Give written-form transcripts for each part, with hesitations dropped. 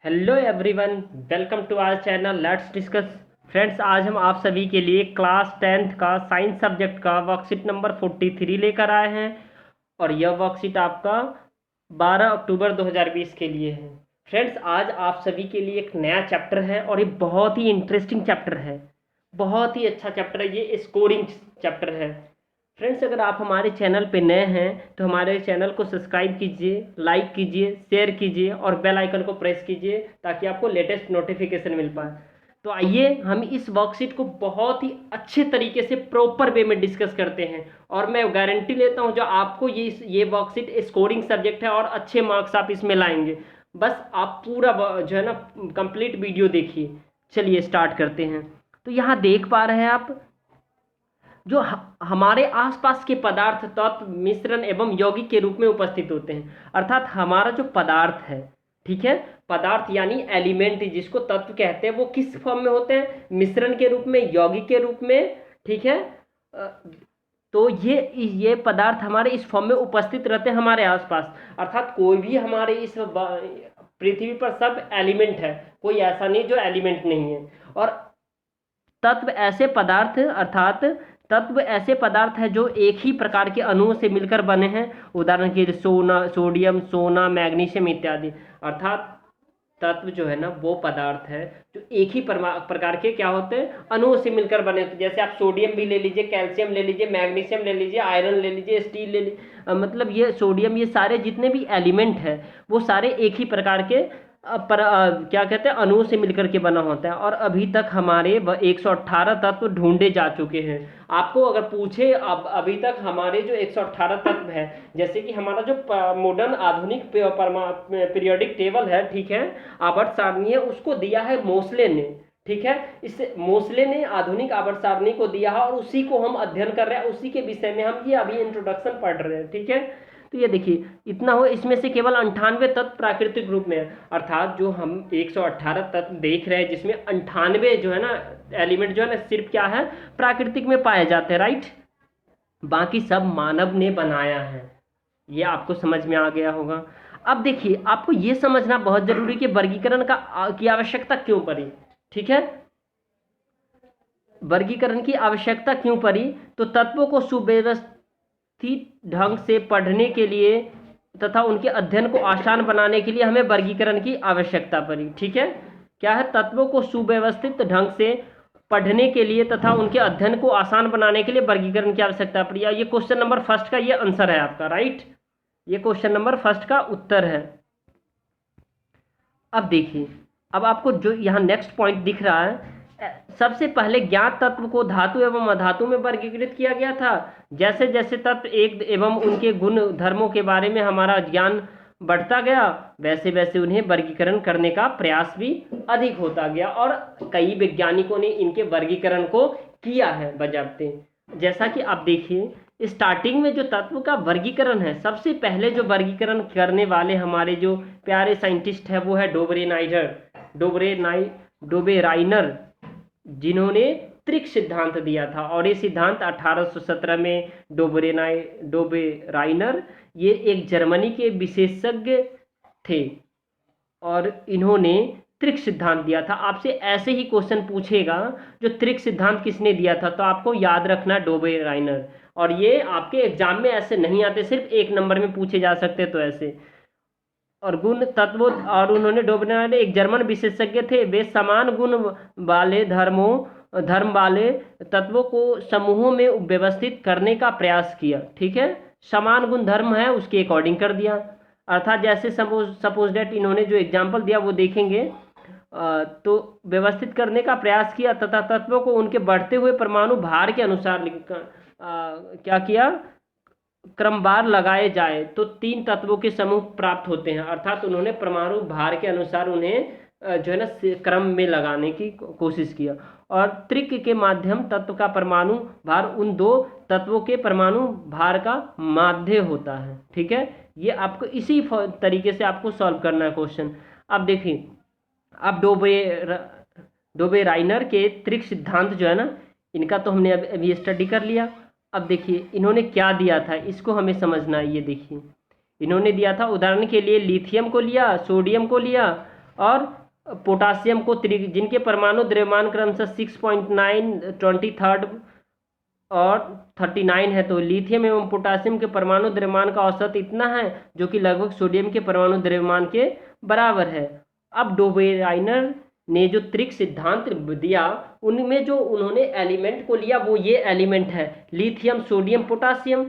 Hello everyone, welcome to our channel let's discuss. Friends, आज हम आप सभी के लिए क्लास 10th का साइंस सब्जेक्ट का वर्कशीट नंबर 43 लेकर आए हैं। और यह वर्कशीट आपका 12 अक्टूबर 2020 के लिए है। फ्रेंड्स, आज आप सभी के लिए एक नया चैप्टर है और ये बहुत ही इंटरेस्टिंग चैप्टर है। बहुत ही अच्छा चैप्टर है, ये स्कोरिंग चैप्टर है। फ्रेंड्स, अगर आप हमारे चैनल पे नए हैं तो हमारे चैनल को सब्सक्राइब कीजिए, लाइक कीजिए, शेयर कीजिए और बेल आइकन को प्रेस कीजिए ताकि आपको लेटेस्ट नोटिफिकेशन मिल पाए। तो आइए हम इस वर्कशीट को बहुत ही अच्छे तरीके से प्रॉपर वे में डिस्कस करते हैं। और मैं गारंटी लेता हूं जो आपको ये वर्कशीट स्कोरिंग सब्जेक्ट है और अच्छे मार्क्स आप इसमें लाएंगे। बस आप पूरा जो है ना कंप्लीट वीडियो देखिए। चलिए स्टार्ट करते हैं। तो यहाँ देख पा रहे हैं आप जो हमारे आसपास के पदार्थ तत्व मिश्रण एवं यौगिक के रूप में उपस्थित होते हैं। अर्थात हमारा जो पदार्थ है, ठीक है, पदार्थ यानी एलिमेंट जिसको तत्व कहते हैं, वो किस फॉर्म में होते हैं? मिश्रण के रूप में, यौगिक के रूप में, ठीक है। तो ये पदार्थ हमारे इस फॉर्म में उपस्थित रहते हैं हमारे आसपास। अर्थात कोई भी हमारे इस पृथ्वी पर सब एलिमेंट है, कोई ऐसा नहीं जो एलिमेंट नहीं है। और तत्व ऐसे पदार्थ हैं जो एक ही प्रकार के अणुओं से मिलकर बने हैं। उदाहरण के लिए सोडियम, सोना, मैग्नीशियम इत्यादि। अर्थात तत्व जो है ना वो पदार्थ है जो एक ही प्रकार के क्या होते हैं, अणुओं से मिलकर बने होते हैं। जैसे आप सोडियम भी ले लीजिए, कैल्शियम ले लीजिए, मैग्नीशियम ले लीजिए, आयरन ले लीजिए, स्टील ले लीजिए, मतलब ये सोडियम, ये सारे जितने भी एलिमेंट हैं वो सारे एक ही प्रकार के क्या कहते हैं, अणुओं से मिलकर के बना होता है। और अभी तक हमारे 118 तत्व ढूंढे जा चुके हैं। आपको अगर पूछे अब अभी तक हमारे जो 118 तत्व है, जैसे कि हमारा जो मॉडर्न आधुनिक पीरियोडिक टेबल है, ठीक है, आवर्त सारणी है, उसको दिया है मोसले ने। ठीक है, इस मोसले ने आधुनिक आवर्त सारणी को दिया है और उसी को हम अध्ययन कर रहे हैं, उसी के विषय में हम ये अभी इंट्रोडक्शन पढ़ रहे हैं। ठीक है, तो ये देखिए इतना हो, इसमें से केवल 98 तत्व प्राकृतिक रूप में है। अर्थात जो हम 118 तत्व देख रहे हैं जिसमें 98 जो है ना एलिमेंट जो है ना सिर्फ क्या है, प्राकृतिक में पाए जाते हैं, राइट। बाकी सब मानव ने बनाया है। ये आपको समझ में आ गया होगा। अब देखिए आपको ये समझना बहुत जरूरी कि वर्गीकरण की आवश्यकता क्यों पड़ी। ठीक है, वर्गीकरण की आवश्यकता क्यों पड़ी? तो तत्वों को सुव्यवस्थित ढंग से पढ़ने के लिए तथा उनके अध्ययन को आसान बनाने के लिए हमें वर्गीकरण की आवश्यकता पड़ी। ठीक है, क्या है? तत्वों को सुव्यवस्थित ढंग से पढ़ने के लिए तथा उनके अध्ययन को आसान बनाने के लिए वर्गीकरण की आवश्यकता पड़ी। ये क्वेश्चन नंबर फर्स्ट का ये आंसर है आपका, राइट। ये क्वेश्चन नंबर फर्स्ट का उत्तर है। अब देखिए, अब आपको जो यहाँ नेक्स्ट पॉइंट दिख रहा है, सबसे पहले ज्ञात तत्व को धातु एवं अधातु में वर्गीकृत किया गया था। जैसे जैसे तत्व एक एवं उनके गुण धर्मों के बारे में हमारा ज्ञान बढ़ता गया, वैसे वैसे उन्हें वर्गीकरण करने का प्रयास भी अधिक होता गया और कई वैज्ञानिकों ने इनके वर्गीकरण को किया है बजाबते। जैसा कि आप देखिए स्टार्टिंग में जो तत्व का वर्गीकरण है, सबसे पहले जो वर्गीकरण करने वाले हमारे जो प्यारे साइंटिस्ट है वो है डोबेराइनर, जिन्होंने त्रिक सिद्धांत दिया था। और ये सिद्धांत 1817 में डोबेराइनर ये एक जर्मनी के विशेषज्ञ थे और इन्होंने त्रिक सिद्धांत दिया था। आपसे ऐसे ही क्वेश्चन पूछेगा जो त्रिक सिद्धांत किसने दिया था, तो आपको याद रखना डोबेराइनर। और ये आपके एग्जाम में ऐसे नहीं आते, सिर्फ एक नंबर में पूछे जा सकते, तो ऐसे। और गुण तत्व, और उन्होंने डोबेराइनर एक जर्मन विशेषज्ञ थे। वे समान गुण वाले धर्म वाले तत्वों को समूहों में व्यवस्थित करने का प्रयास किया। ठीक है, समान गुण धर्म है उसके अकॉर्डिंग कर दिया। अर्थात जैसे सपोज डेट इन्होंने जो एग्जाम्पल दिया वो देखेंगे, तो व्यवस्थित करने का प्रयास किया तथा तत्वों को उनके बढ़ते हुए परमाणु भार के अनुसार क्या किया, क्रमवार लगाए जाए तो 3 तत्वों के समूह प्राप्त होते हैं। अर्थात उन्होंने परमाणु भार के अनुसार उन्हें जो है ना क्रम में लगाने की कोशिश किया। और त्रिक के माध्यम तत्व का परमाणु भार उन 2 तत्वों के परमाणु भार का माध्य होता है। ठीक है, ये आपको इसी तरीके से आपको सॉल्व करना है क्वेश्चन। अब देखिए, अब डोबेराइनर के त्रिक सिद्धांत जो है ना, इनका तो हमने अभी स्टडी कर लिया। अब देखिए इन्होंने क्या दिया था, इसको हमें समझना है। ये देखिए इन्होंने दिया था, उदाहरण के लिए लिथियम को लिया, सोडियम को लिया और पोटासियम को जिनके परमाणु द्रव्यमान क्रमशः 6.9, 23 और 39 है। तो लिथियम एवं पोटासियम के परमाणु द्रव्यमान का औसत इतना है जो कि लगभग सोडियम के परमाणु द्रव्यमान के बराबर है। अब डोबेराइनर ने जो त्रिक सिद्धांत दिया उनमें जो उन्होंने एलिमेंट को लिया वो ये एलिमेंट है: lithium, sodium, potassium,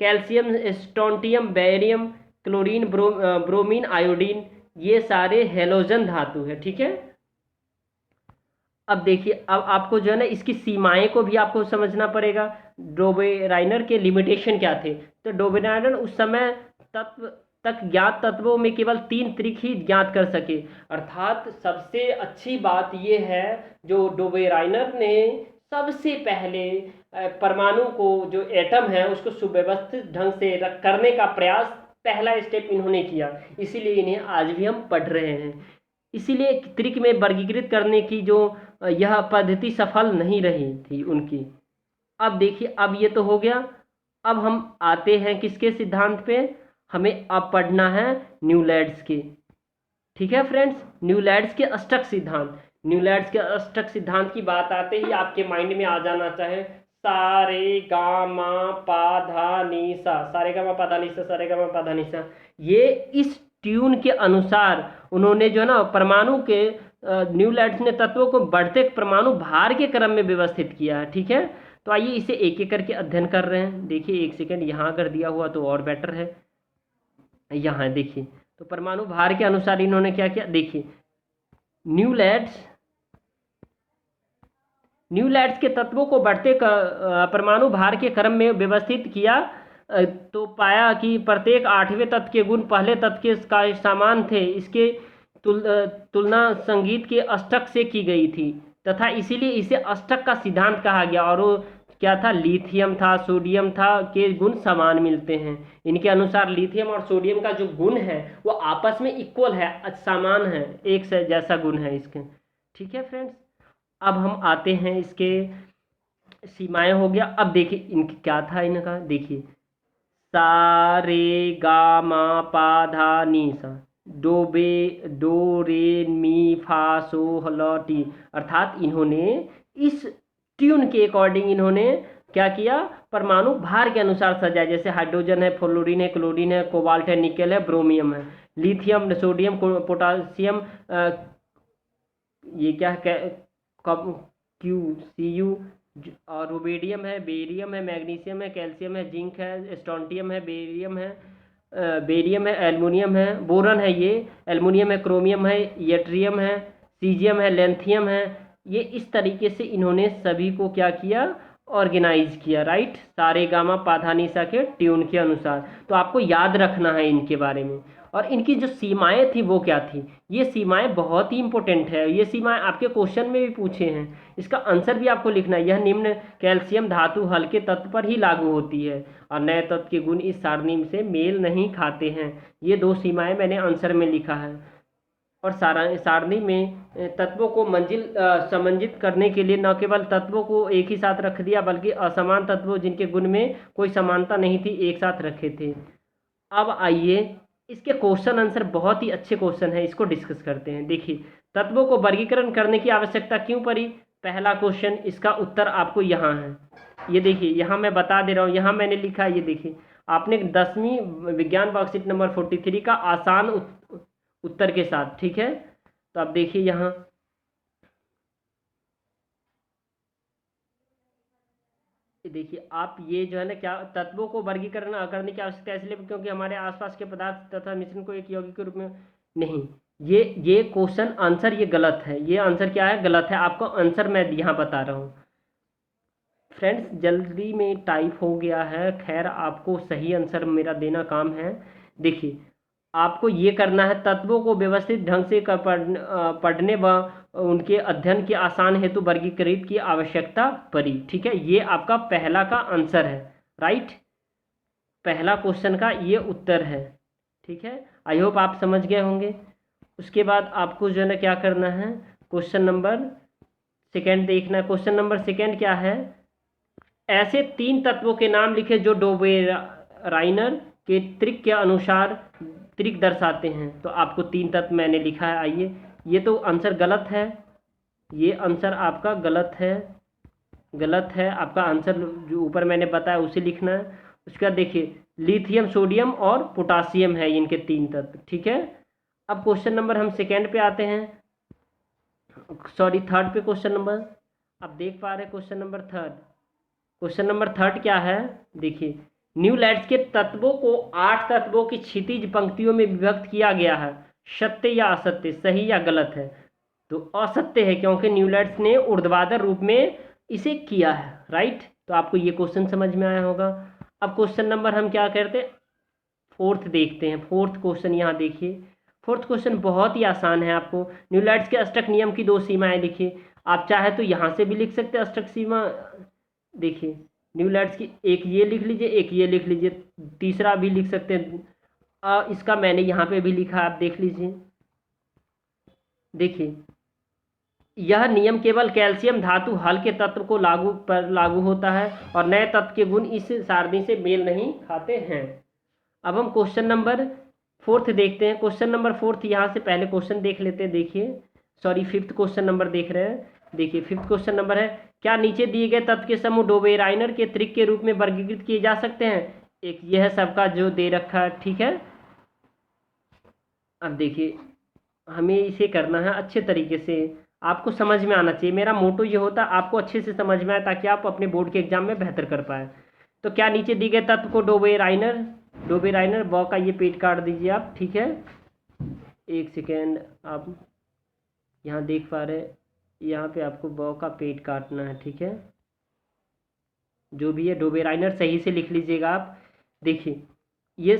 calcium, strontium, barium, chlorine, bromine, iodine, ये सारे हेलोजन धातु है। ठीक है। अब देखिए, अब आपको जो है ना इसकी सीमाएं को भी आपको समझना पड़ेगा। डोबेराइनर के लिमिटेशन क्या थे? तो डोबेराइनर उस समय तत्व तक ज्ञात तत्वों में केवल 3 त्रिक ही ज्ञात कर सके। अर्थात सबसे अच्छी बात यह है जो डोबेराइनर ने सबसे पहले परमाणु को, जो एटम है, उसको सुव्यवस्थित ढंग से करने का प्रयास, पहला स्टेप इन्होंने किया। इसीलिए इन्हें आज भी हम पढ़ रहे हैं। इसीलिए त्रिक में वर्गीकृत करने की जो यह पद्धति सफल नहीं रही थी उनकी। अब देखिए, अब ये तो हो गया। अब हम आते हैं किसके सिद्धांत पे? हमें अब पढ़ना है न्यूलैंड्स के। ठीक है फ्रेंड्स, न्यूलैंड्स के अष्टक सिद्धांत। न्यूलैंड्स के अष्टक सिद्धांत की बात आते ही आपके माइंड में आ जाना चाहे सा रे गा मा पा धा नी सा, सा रे गा मा पा धा नी सा, सा रे गा मा पा धा नी सा। ये इस ट्यून के अनुसार उन्होंने जो है ना परमाणु के, न्यूलैंड्स ने तत्वों को बढ़ते परमाणु भार के क्रम में व्यवस्थित किया है। ठीक है। तो आइए इसे एक एक करके अध्ययन कर रहे हैं। देखिए, एक सेकेंड, यहाँ अगर दिया हुआ तो और बेटर है। यहाँ देखिए, तो परमाणु भार के अनुसार इन्होंने क्या किया? देखिए, न्यूलैंड्स के तत्वों को बढ़ते परमाणु भार के क्रम में व्यवस्थित किया तो पाया कि प्रत्येक 8वें तत्व के गुण पहले तत्व के का समान थे। इसके तुलना संगीत के अष्टक से की गई थी तथा इसीलिए इसे अष्टक का सिद्धांत कहा गया। और वो क्या था? लिथियम था, सोडियम था, के गुण समान मिलते हैं। इनके अनुसार लिथियम और सोडियम का जो गुण है वो आपस में इक्वल है, समान है, एक से जैसा गुण है इसके। ठीक है फ्रेंड्स, अब हम आते हैं इसके सीमाएं हो गया। अब देखिए इनकी क्या था इनका, देखिए सा रे गा मा पा धा नी सा, डो रे मी फा सो ल टी। अर्थात इन्होंने इस ट्यून के अकॉर्डिंग इन्होंने क्या किया? परमाणु भार के अनुसार सजाया। जैसे हाइड्रोजन है, फ्लोरीन है, क्लोरीन है, कोबाल्ट है, निकेल है, ब्रोमियम है, लिथियम, सोडियम, पोटासियम, ये क्या है, क्यू सी यू, और रुबिडियम है, बेरियम है, मैग्नीशियम है, कैल्शियम है, जिंक है, स्ट्रोंटियम है, बेरियम है, एल्युमिनियम है, बोरन है, ये एल्युमिनियम है, क्रोमियम है, यट्रियम है, सीजियम है, लेंथियम है। ये इस तरीके से इन्होंने सभी को क्या किया? ऑर्गेनाइज किया। राइट, सारे गामा पाधानीसा के ट्यून के अनुसार। तो आपको याद रखना है इनके बारे में। और इनकी जो सीमाएं थी वो क्या थी? ये सीमाएं बहुत ही इंपॉर्टेंट है। ये सीमाएं आपके क्वेश्चन में भी पूछे हैं, इसका आंसर भी आपको लिखना है। यह निम्न कैल्शियम धातु हल्के तत्व पर ही लागू होती है और नए तत्व के गुण इस सारणी से मेल नहीं खाते हैं। ये 2 सीमाएं मैंने आंसर में लिखा है। और सारणी में तत्वों को समंजित करने के लिए न केवल तत्वों को एक ही साथ रख दिया बल्कि असमान तत्वों जिनके गुण में कोई समानता नहीं थी एक साथ रखे थे। अब आइए इसके क्वेश्चन आंसर, बहुत ही अच्छे क्वेश्चन है, इसको डिस्कस करते हैं। देखिए, तत्वों को वर्गीकरण करने की आवश्यकता क्यों पड़ी? पहला क्वेश्चन, इसका उत्तर आपको यहाँ है। ये देखिए, यहाँ मैं बता दे रहा हूँ, यहाँ मैंने लिखा है। ये देखिए, आपने 10वीं विज्ञान वर्कशीट नंबर 43 का आसान उत्तर के साथ। ठीक है, तो अब देखिए यहाँ देखिए आप, ये जो है ना, क्या तत्वों को वर्गीकरण करने की आवश्यकता इसलिए क्योंकि हमारे आसपास के पदार्थ तथा मिश्रण को एक यौगिक के रूप में नहीं। ये क्वेश्चन आंसर ये गलत है। ये आंसर क्या है? गलत है। आपको आंसर मैं यहाँ बता रहा हूँ फ्रेंड्स, जल्दी में टाइप हो गया है। खैर, आपको सही आंसर मेरा देना काम है। देखिए, आपको ये करना है, तत्वों को व्यवस्थित ढंग से पढ़ने व उनके अध्ययन के आसान हेतु वर्गीकृत की आवश्यकता पड़ी। ठीक है, ये आपका पहला का आंसर है। राइट, पहला क्वेश्चन का ये उत्तर है। ठीक है, आई होप आप समझ गए होंगे। उसके बाद आपको जो है ना क्या करना है, क्वेश्चन नंबर सेकेंड देखना है। क्वेश्चन नंबर सेकेंड क्या है? ऐसे 3 तत्वों के नाम लिखे जो डोबेराइनर के त्रिक के अनुसार त्रिक दर्शाते हैं। तो आपको 3 तत्व मैंने लिखा है। आइए, ये तो आंसर गलत है, ये आंसर आपका गलत है, गलत है। आपका आंसर जो ऊपर मैंने बताया उसे लिखना है। उसके बाद देखिए, लिथियम, सोडियम और पोटासियम है इनके 3 तत्व, ठीक है। अब क्वेश्चन नंबर हम सेकेंड पे आते हैं, सॉरी थर्ड पे क्वेश्चन नंबर। आप देख पा रहे हैं question number third. Question number third क्या है, देखिए, न्यूलैंड्स के तत्वों को 8 तत्वों की क्षितिज पंक्तियों में विभक्त किया गया है। सत्य या असत्य, सही या गलत है? तो असत्य है, क्योंकि न्यूलैंड्स ने ऊर्ध्वाधर रूप में इसे किया है, राइट। तो आपको ये क्वेश्चन समझ में आया होगा। अब क्वेश्चन नंबर हम क्या करते हैं, फोर्थ देखते हैं। फोर्थ क्वेश्चन यहाँ देखिए, फोर्थ क्वेश्चन बहुत ही आसान है। आपको न्यूलैंड्स के अष्टक नियम की 2 सीमाएं लिखिए। आप चाहे तो यहाँ से भी लिख सकते हैं अष्टक सीमा। देखिए, न्यूलैंड्स की एक ये लिख लीजिए, एक ये लिख लीजिए, तीसरा भी लिख सकते हैं। इसका मैंने यहाँ पे भी लिखा, आप देख लीजिए। देखिए, यह नियम केवल कैल्शियम धातु हल्के तत्व को लागू होता है और नए तत्व के गुण इस सारणी से मेल नहीं खाते हैं। अब हम क्वेश्चन नंबर फोर्थ देखते हैं। क्वेश्चन नंबर फोर्थ, यहाँ से पहले क्वेश्चन देख लेते हैं। देखिए, सॉरी फिफ्थ क्वेश्चन नंबर देख रहे हैं। देखिए, फिफ्थ क्वेश्चन नंबर है, क्या नीचे दिए गए तत्व के समूह डोबेराइनर के त्रिक के रूप में वर्गीकृत किए जा सकते हैं? एक यह है सबका जो दे रखा है, ठीक है। अब देखिए, हमें इसे करना है अच्छे तरीके से, आपको समझ में आना चाहिए। मेरा मोटो ये होता है आपको अच्छे से समझ में आए, ताकि आप अपने बोर्ड के एग्जाम में बेहतर कर पाए। तो क्या नीचे दिए गए तत्व को डोबेराइनर बॉ का ये पेज काट दीजिए आप, ठीक है। एक सेकेंड, आप यहाँ देख पा रहे, यहाँ पे आपको बॉ का पेज काटना है, ठीक है। जो भी है डोबेराइनर सही से लिख लीजिएगा आप। देखिए, ये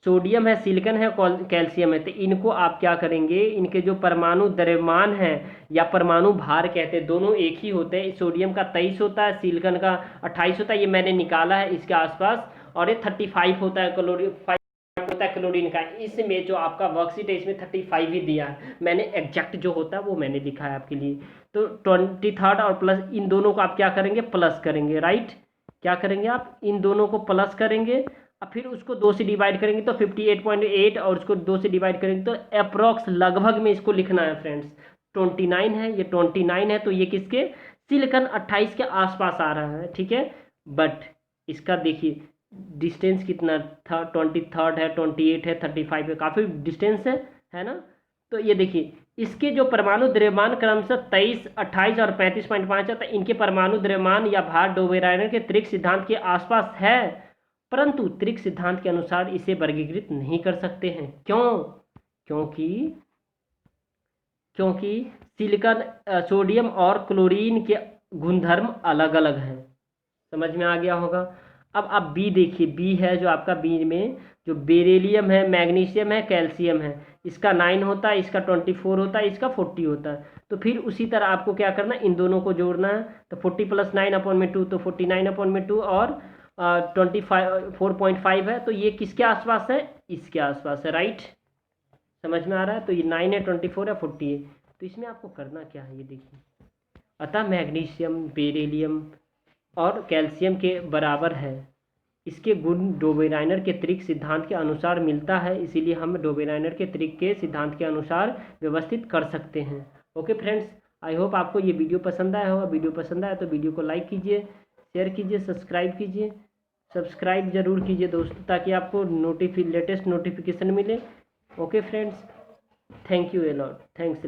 सोडियम है, सिलिकॉन है, कैल्शियम है। तो इनको आप क्या करेंगे, इनके जो परमाणु द्रव्यमान है या परमाणु भार कहते हैं, दोनों एक ही होते हैं। सोडियम का 23 होता है, सिलिकॉन का 28 होता है, ये मैंने निकाला है इसके आसपास। और ये 35 होता है, क्लोरीन का। इसमें जो आपका वर्कशीट है इसमें 35 ही दिया है, मैंने एग्जैक्ट जो होता है वो मैंने लिखा है आपके लिए। तो 23 और प्लस, इन दोनों को आप क्या करेंगे, प्लस करेंगे, राइट। क्या करेंगे आप, इन दोनों को प्लस करेंगे, अब फिर उसको 2 से डिवाइड करेंगे तो 58.8, और उसको 2 से डिवाइड करेंगे तो अप्रॉक्स लगभग में इसको लिखना है फ्रेंड्स 29 है। ये 29 है, तो ये किसके, सिलिकॉन 28 के आसपास आ रहा है, ठीक है। बट इसका देखिए डिस्टेंस कितना था, 23 है, 28 है, 35 है, काफ़ी डिस्टेंस है ना। तो ये देखिए, इसके जो परमाणु द्रव्यमान क्रमशः 23, 28 और 35.5 है। तो इनके परमाणु द्रव्यमान या भार डोबेराइनर के त्रिक सिद्धांत के आसपास है, परंतु त्रिक सिद्धांत के अनुसार इसे वर्गीकृत नहीं कर सकते हैं। क्यों? क्योंकि सिलिकॉन, सोडियम और क्लोरीन के गुणधर्म अलग अलग हैं। समझ में आ गया होगा। अब आप बी देखिए, बी है जो आपका, बी में जो बेरिलियम है, मैग्नीशियम है, कैल्शियम है, इसका 9 होता है, इसका 24 होता है, इसका 40 होता है। तो फिर उसी तरह आपको क्या करना है, इन दोनों को जोड़ना है। तो 40 + 9/2, तो 49/2, और 4.5 है। तो ये किसके आसपास है, इसके आसपास है, राइट। समझ में आ रहा है। तो ये 9 है, 24 है, 40 है। तो इसमें आपको करना क्या है, ये देखिए, अतः मैग्नीशियम, बेरिलियम और कैल्शियम के बराबर है, इसके गुण डोबेराइनर के त्रिक सिद्धांत के अनुसार मिलता है, इसीलिए हम डोबेराइनर के त्रिक के सिद्धांत के अनुसार व्यवस्थित कर सकते हैं। ओके फ्रेंड्स, आई होप आपको ये वीडियो पसंद आया होगा। वीडियो पसंद आया तो वीडियो को लाइक कीजिए, शेयर कीजिए, सब्सक्राइब कीजिए। सब्सक्राइब जरूर कीजिए दोस्तों, ताकि आपको लेटेस्ट नोटिफिकेशन मिले। Okay friends, thank U a lot, thanks.